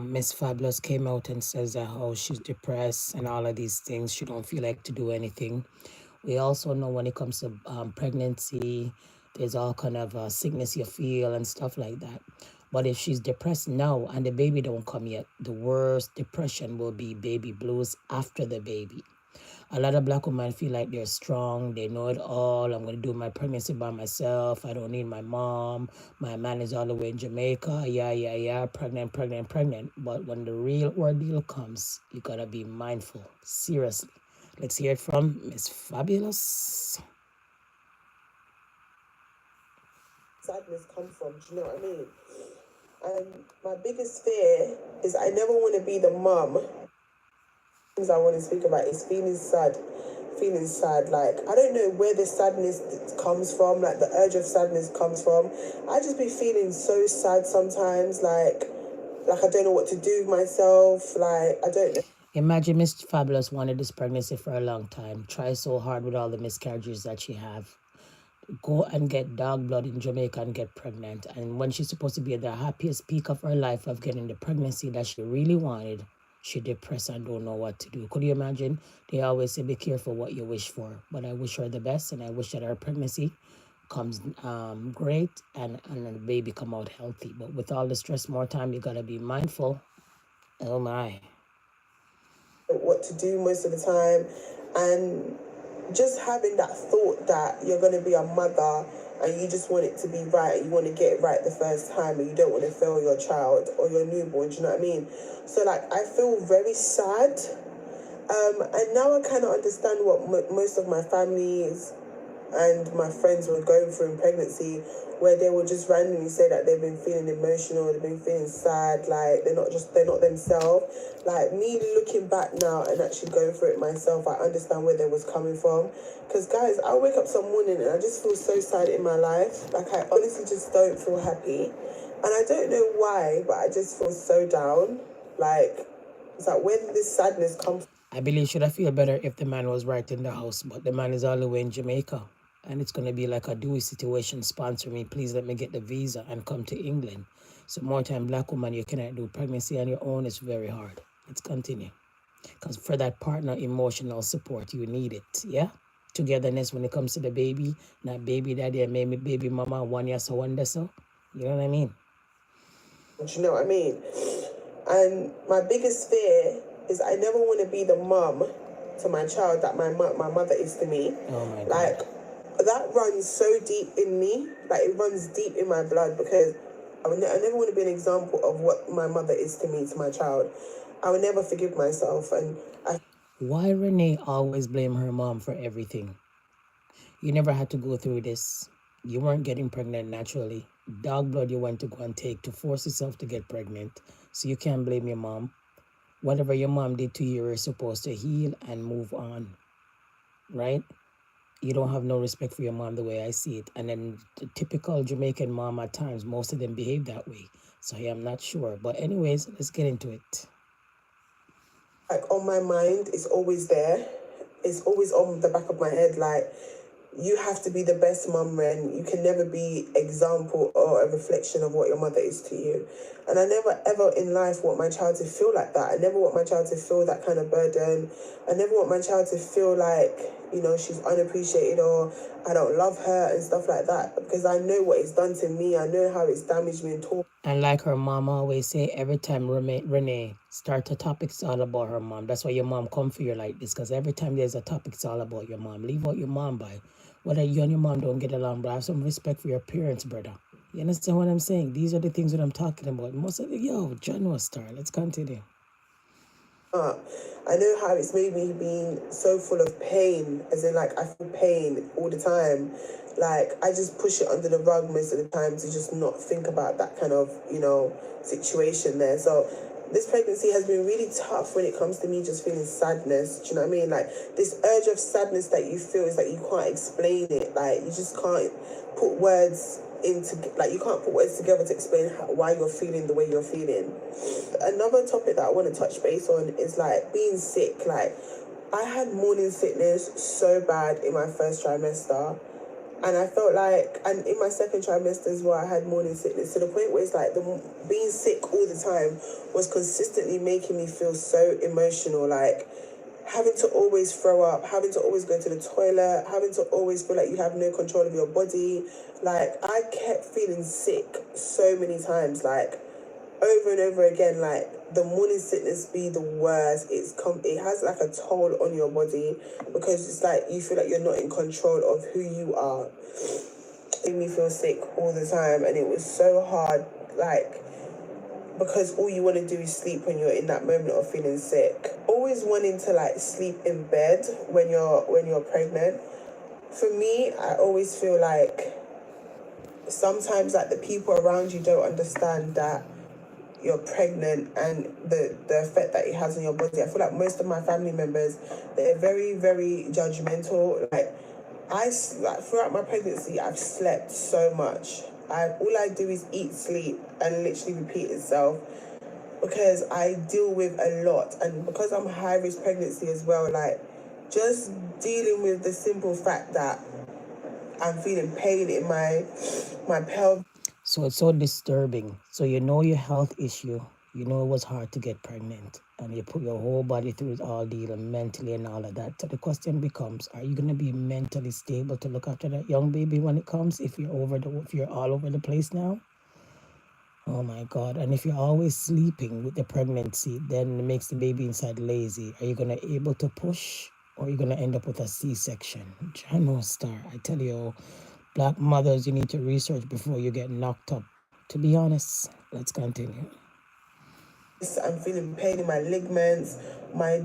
Miss Fabulous came out and says that how she's depressed and all of these things. She don't feel like to do anything. We also know when it comes to pregnancy, there's all kind of sickness you feel and stuff like that. But if she's depressed now and the baby don't come yet, the worst depression will be baby blues after the baby. A lot of black women feel like they're strong. They know it all. I'm going to do my pregnancy by myself. I don't need my mom. My man is all the way in Jamaica. Yeah. Pregnant. But when the real ordeal comes, you got to be mindful. Seriously. Let's hear it from Miss Fabulous. Sadness come from, do you know what I mean? And my biggest fear is I never want to be the mum. Things I want to speak about is feeling sad. Like I don't know where the sadness comes from, like the urge of sadness comes from. I just be feeling so sad sometimes, like I don't know what to do with myself, like I don't know. Imagine Miss Fabulous wanted this pregnancy for a long time. Try so hard with all the miscarriages that she have. Go and get dog blood in Jamaica and get pregnant. And when she's supposed to be at the happiest peak of her life of getting the pregnancy that she really wanted, she depressed and don't know what to do. Could you imagine? They always say, be careful what you wish for. But I wish her the best, and I wish that her pregnancy comes great and the baby come out healthy. But with all the stress, more time, you got to be mindful. Oh, my. What to do most of the time. And just having that thought that you're going to be a mother and you just want it to be right, you want to get it right the first time, and you don't want to fail your child or your newborn, do you know what I mean? So like I feel very sad, and now I kind of understand what most of my families and my friends were going through in pregnancy, where they will just randomly say that they've been feeling emotional, they've been feeling sad, like they're not themselves. Like me looking back now and actually going through it myself, I understand where they was coming from. Because guys, I wake up some morning and I just feel so sad in my life. Like I honestly just don't feel happy. And I don't know why, but I just feel so down. Like, it's like, where did this sadness come from? I believe should I feel better if the man was right in the house, but the man is all the way in Jamaica. And it's going to be like a Dewey situation. Sponsor me, please let me get the visa and come to England. So more time, black woman, you cannot do pregnancy on your own. It's very hard. Let's continue. Because for that partner emotional support, you need it. Yeah? Togetherness when it comes to the baby. Not baby daddy and maybe baby mama, one year so, one day so. You know what I mean? Do you know what I mean? And my biggest fear is I never want to be the mum to my child that my mother is to me. Oh my God. Like, that runs so deep in me. Like, it runs deep in my blood, because I never want to be an example of what my mother is to me, to my child. I will never forgive myself. And why Renee always blame her mom for everything? You never had to go through this. You weren't getting pregnant naturally. Dog blood you went to go and take to force yourself to get pregnant. So you can't blame your mom. Whatever your mom did to you, you're supposed to heal and move on. Right? You don't have no respect for your mom the way I see it. And then the typical Jamaican mom at times, most of them behave that way. So I'm not sure. But anyways, let's get into it. Like, on my mind, it's always there. It's always on the back of my head. Like, you have to be the best mum, Ren. You can never be example or a reflection of what your mother is to you. And I never ever in life want my child to feel like that. I never want my child to feel that kind of burden. I never want my child to feel like, you know, she's unappreciated or I don't love her and stuff like that. Because I know what it's done to me. I know how it's damaged me and torn. And like her mom always say, every time Renee start a topic, it's all about her mom. That's why your mom come for you like this, because every time there's a topic, it's all about your mom. Leave out your mom by. Whether you and your mom don't get along, but have some respect for your parents, brother. You understand what I'm saying? These are the things that I'm talking about. Most of the, General Star, let's continue. I know how it's made me being so full of pain, as in like I feel pain all the time. Like I just push it under the rug most of the time to just not think about that kind of, you know, situation there. So this pregnancy has been really tough when it comes to me just feeling sadness. Do you know what I mean? Like this urge of sadness that you feel is that you can't explain it. Like you just can't put words into, like you can't put words together to explain why you're feeling the way you're feeling. Another topic that I want to touch base on is like being sick. Like I had morning sickness so bad in my first trimester. And I felt like, and in my second trimester as well, I had morning sickness to the point where it's like being sick all the time was consistently making me feel so emotional, like having to always throw up, having to always go to the toilet, having to always feel like you have no control of your body. Like, I kept feeling sick so many times, like over and over again. Like, the morning sickness be the worst. It has like a toll on your body, because it's like you feel like you're not in control of who you are. It made me feel sick all the time, and it was so hard, like, because all you want to do is sleep when you're in that moment of feeling sick. Always wanting to like sleep in bed when you're pregnant. For me, I always feel like sometimes like the people around you don't understand that you're pregnant and the effect that it has on your body. I feel like most of my family members, they're very, very judgmental. Like throughout my pregnancy, I've slept so much. All I do is eat, sleep, and literally repeat itself, because I deal with a lot, and because I'm high risk pregnancy as well. Like, just dealing with the simple fact that I'm feeling pain in my pelvis. So it's so disturbing. So you know your health issue. You know it was hard to get pregnant, and you put your whole body through it all, dealing mentally and all of that. So the question becomes: are you gonna be mentally stable to look after that young baby when it comes? If you're all over the place now. Oh my God! And if you're always sleeping with the pregnancy, then it makes the baby inside lazy. Are you gonna able to push, or are you gonna end up with a C-section? Jano Star, I tell you, Black mothers, you need to research before you get knocked up. To be honest, let's continue. I'm feeling pain in my ligaments, my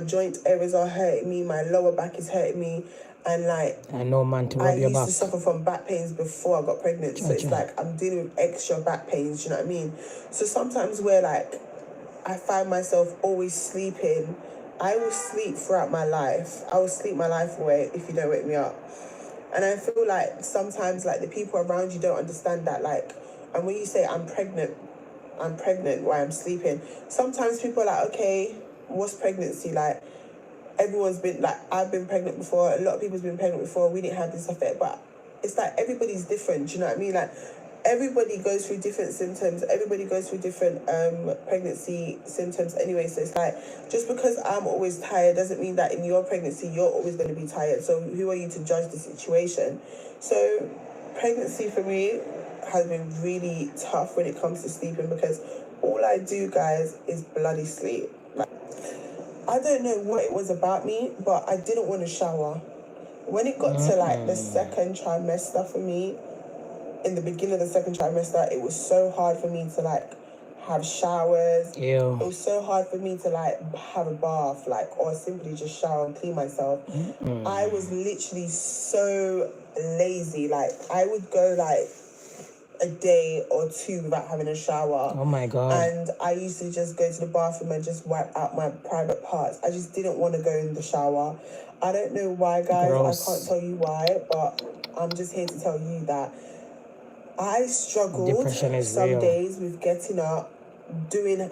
joint areas are hurting me, my lower back is hurting me, and like I know, man, to I rub your used back. to suffer from back pains before I got pregnant, so it's like I'm dealing with extra back pains. You know what I mean? So sometimes where like I find myself always sleeping, I will sleep throughout my life. I will sleep my life away if you don't wake me up. And I feel like sometimes like the people around you don't understand that. Like, and when you say I'm pregnant while I'm sleeping, sometimes people are like, okay, what's pregnancy like? Everyone's been like, I've been pregnant before, a lot of people's been pregnant before, we didn't have this effect. But it's like everybody's different, do you know what I mean? Like, everybody goes through different symptoms, everybody goes through different pregnancy symptoms anyway. So it's like, just because I'm always tired doesn't mean that in your pregnancy you're always going to be tired. So who are you to judge the situation? So pregnancy for me has been really tough when it comes to sleeping, because all I do, guys, is bloody sleep. Like, I don't know what it was about me, but I didn't want to shower. When it got to like the second trimester for me, in the beginning of the second trimester, it was so hard for me to like have showers. Ew. It was so hard for me to like have a bath, like, or simply just shower and clean myself. I was literally so lazy. Like, I would go like a day or two without having a shower. Oh my God. And I used to just go to the bathroom and just wipe out my private parts. I just didn't want to go in the shower. I don't know why, guys. Gross. I can't tell you why, but I'm just here to tell you that I struggled some real days with getting up, doing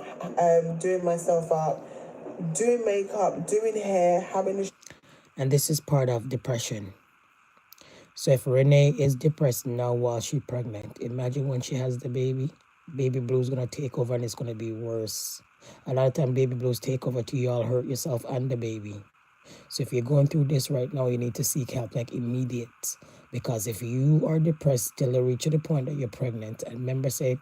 myself up, doing makeup, doing hair, having a... And this is part of depression. So if Renee is depressed now while she's pregnant, imagine when she has the baby. Baby blues gonna take over, and it's gonna be worse. A lot of time baby blues take over till you all hurt yourself and the baby. So if you're going through this right now, you need to seek help like immediate. Because if you are depressed till you reach the point that you're pregnant, and remember say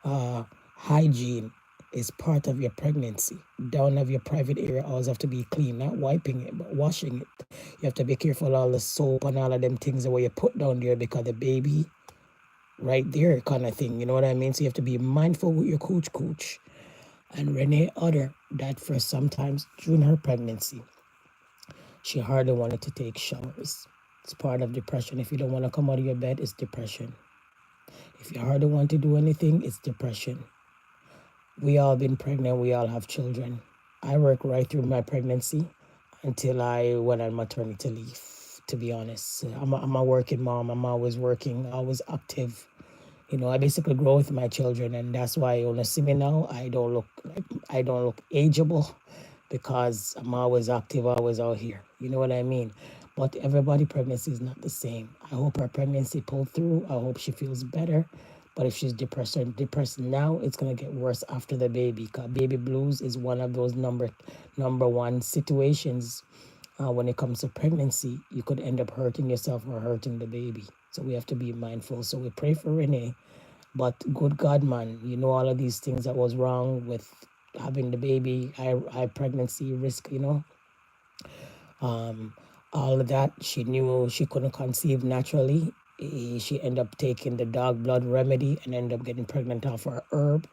hygiene is part of your pregnancy. Down of your private area always have to be clean, not wiping it, but washing it. You have to be careful all the soap and all of them things that you put down there, because the baby right there kind of thing, you know what I mean? So you have to be mindful with your cooch. And Renee Utter, that for sometimes during her pregnancy, she hardly wanted to take showers. It's part of depression. If you don't want to come out of your bed, it's depression. If you hardly want to do anything, it's depression. We all been pregnant. We all have children. I worked right through my pregnancy until I went on maternity leave, to be honest. I'm a working mom. I'm always working, always active. You know, I basically grow with my children, and that's why when you see me now, I don't look ageable, because I'm always active, always out here. You know what I mean? But everybody pregnancy is not the same. I hope her pregnancy pulled through. I hope she feels better. But if she's depressed now, it's gonna get worse after the baby. Cause baby blues is one of those number one situations when it comes to pregnancy. You could end up hurting yourself or hurting the baby. So we have to be mindful. So we pray for Renee. But good God, man, you know all of these things that was wrong with having the baby, high pregnancy risk, all of that. She knew she couldn't conceive naturally. She ended up taking the dog blood remedy and ended up getting pregnant off her herb.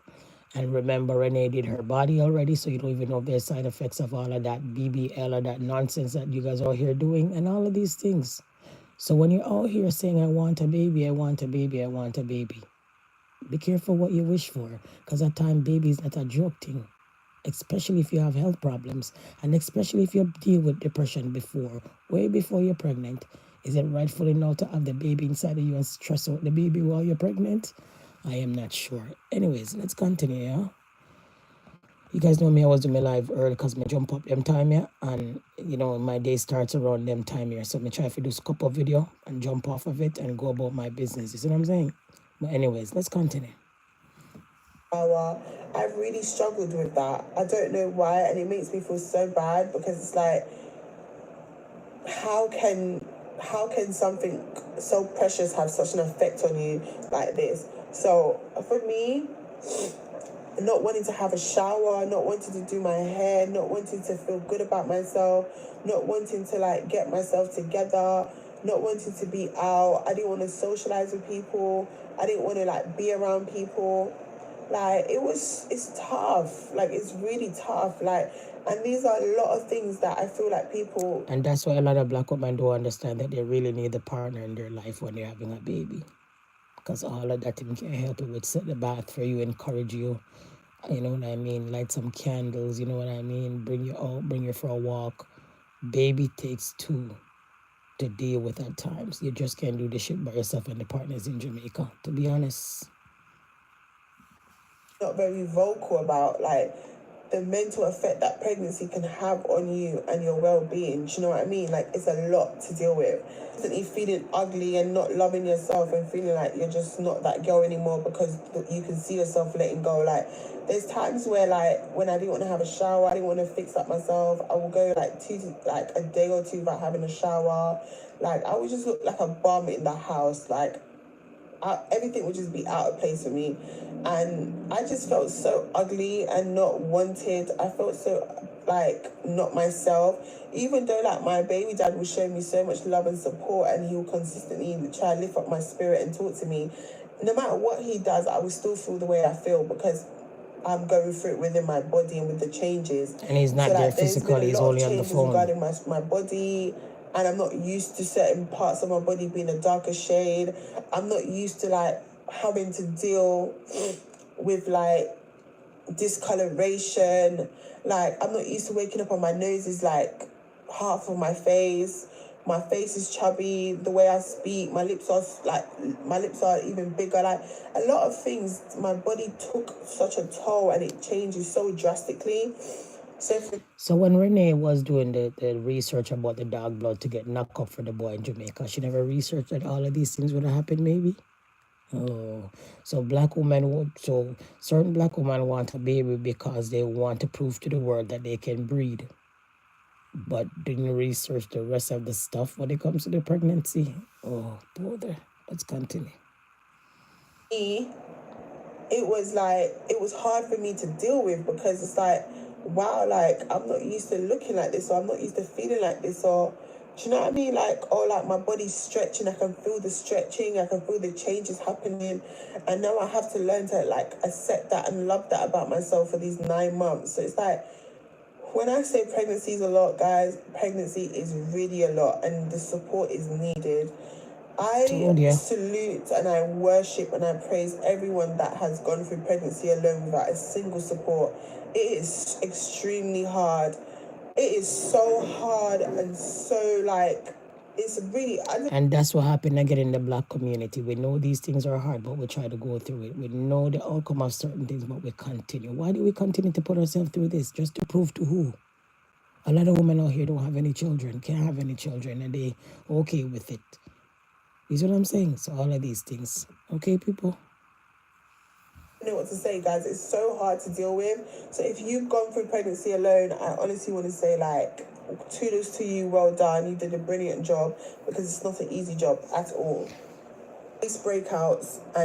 And remember, Renee did her body already, so you don't even know if there's side effects of all of that BBL or that nonsense that you guys are here doing and all of these things. So when you're out here saying, I want a baby, I want a baby, I want a baby, be careful what you wish for, because at times baby is not a joke thing, especially if you have health problems and especially if you deal with depression before, way before you're pregnant. Is it rightfully now to have the baby inside of you and stress out the baby while you're pregnant? I am not sure. Anyways, let's continue, yeah? You guys know me, I was doing my live early because me jump up them time here, and my day starts around them time here. So me try to do a couple video and jump off of it and go about my business. You see what I'm saying? But anyways, let's continue. I've really struggled with that. I don't know why, and it makes me feel so bad because it's like, how can something so precious have such an effect on you like this? So for me, not wanting to have a shower, not wanting to do my hair, not wanting to feel good about myself, not wanting to get myself together, not wanting to be out. I didn't want to socialize with people. I didn't want to be around people. It's tough. It's really tough. And these are a lot of things that I feel like people... And that's why a lot of Black women don't understand that they really need a partner in their life when they're having a baby. Because all of that can help you with set the bath for you, encourage you, you know what I mean, light some candles, you know what I mean, bring you out, bring you for a walk. Baby takes two to deal with at times. You just can't do this shit by yourself and the partners in Jamaica, to be honest. Not very vocal about the mental effect that pregnancy can have on you and your well-being. Do you know what I mean? It's a lot to deal with. Constantly feeling ugly and not loving yourself and feeling like you're just not that girl anymore because you can see yourself letting go. There's times where when I didn't want to have a shower, I didn't want to fix up myself, I would go a day or two without having a shower. I would just look like a bum in the house. Everything would just be out of place for me, and I just felt so ugly and not wanted. I felt so not myself, even though my baby dad was showing me so much love and support, and he will consistently try to lift up my spirit and talk to me. No matter what he does, I will still feel the way I feel because I'm going through it within my body and with the changes. And he's not there physically, he's only on the phone. Regarding my body, and I'm not used to certain parts of my body being a darker shade. I'm not used to having to deal with discoloration. I'm not used to waking up and my nose is half of my face. My face is chubby. The way I speak, my lips are even bigger. A lot of things, my body took such a toll, and it changes so drastically. So when Renee was doing the research about the dog blood to get knocked up for the boy in Jamaica, she never researched that all of these things would have happened, maybe? Oh, so certain Black women want a baby because they want to prove to the world that they can breed, but didn't research the rest of the stuff when it comes to the pregnancy. Oh, brother, let's continue. It was hard for me to deal with because it's wow, I'm not used to looking like this, or I'm not used to feeling like this, or do you know what I mean? My body's stretching, I can feel the stretching, I can feel the changes happening, and now I have to learn to accept that and love that about myself for these 9 months. So it's when I say pregnancy is a lot, guys, pregnancy is really a lot, and the support is needed. I salute and I worship and I praise everyone that has gone through pregnancy alone without a single support. It is extremely hard. It is so hard and so it's really... And that's what happened again in the Black community. We know these things are hard, but we try to go through it. We know the outcome of certain things, but we continue. Why do we continue to put ourselves through this? Just to prove to who? A lot of women out here don't have any children, can't have any children, and they okay with it. You see what I'm saying? So all of these things. Okay, people? I don't know what to say, guys. It's so hard to deal with. So if you've gone through pregnancy alone, I honestly want to say, like, kudos to you. Well done. You did a brilliant job, because it's not an easy job at all. These breakouts and